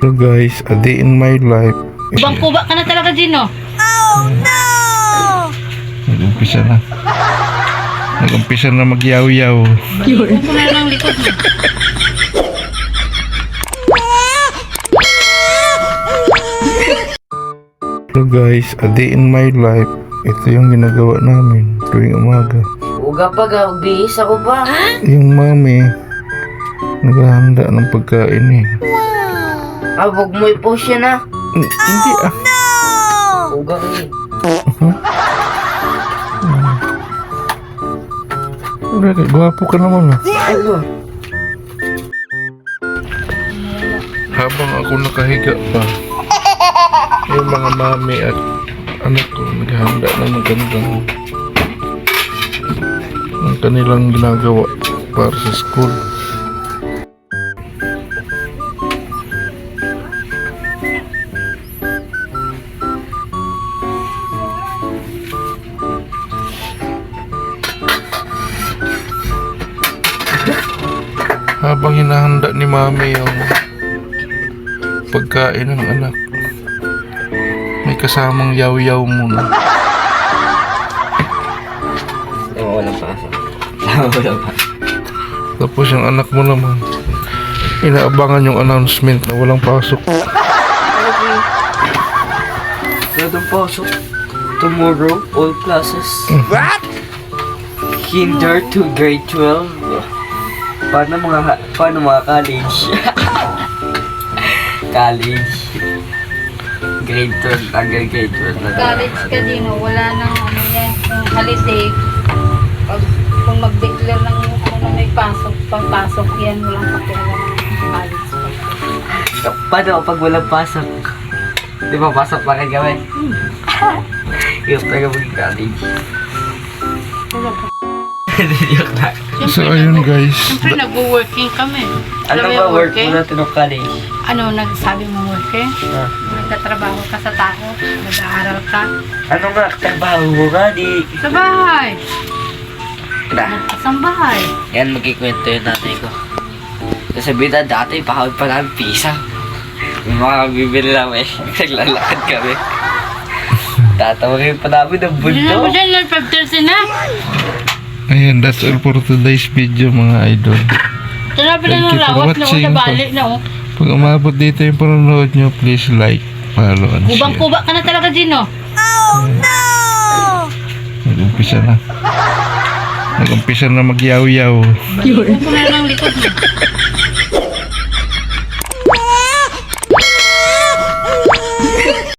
So guys, a day in my life. Kubang-kuba ka na talaga, Gino. Nag-umpisa na. Nag-umpisa na magyaw-yaw. Huwag na lang likod mo. So guys, a day in my life. Ito yung ginagawa namin tuwing umaga. Uga pa ga, bihis ako ba? Yung mami, naghahanda ng pagkain eh. Wag mo i-post yan ah. Hindi ah. Uga ka eh. Bakit? Gwapo ka naman ah. Ano? Habang ako nakahiga pa, yung mga mami at anak ko naghahanda ng magandang ang kanilang ginagawa para sa school. Habang hinahanda ni mami yung pagkain ng anak, may kasamang yaw-yaw muna. Walang pasok. Walang pasok. Tapos yung anak mo naman, inaabangan yung announcement na walang pasok. Walang pasok. Tomorrow, all classes. What? Kinder to grade 12. Paano mga college? College. Grade 12, hanggang grade 12 na. College ka, Gino. Wala nang ano yan. Yung holiday. Kung mag-declare ng ano may pasok, pagpasok yan, walang pakialam ng college. Paano pag walang pasok? Di ba pasok pa kayo gawin? Yung taga mag-college. Wala pa. Joke lang. So ayun guys, Siyempre, nag-working kami. Ano Alam mo ba yung work mo natin ng college? Ano, nagsabi mo working? Ah. Nagtatrabaho ka sa tao, nag-aaral ka. Ano nga, trabaho mo nga di? Sa bahay. Tara, Sa bahay. yan magkikwento yung nanay ko. Sasabihin na dati, pahawad pa namin pisa. Yung mga bibili namin, naglalakad kami. Tatawagin pa namin ng Hindi na mo bulto. dyan, 5:30 na. ayan, that's all for today's video mga idol. Tara, pala Thank ng you for lawat na watching. una, balik na oh. Pag umabot dito yung panonood nyo, please like, follow, and share. Kubang-kuba ka na talaga, Gino. Nag-umpisa na. Nag-umpisa na magyaw-yaw. Huwag na lang likod mo.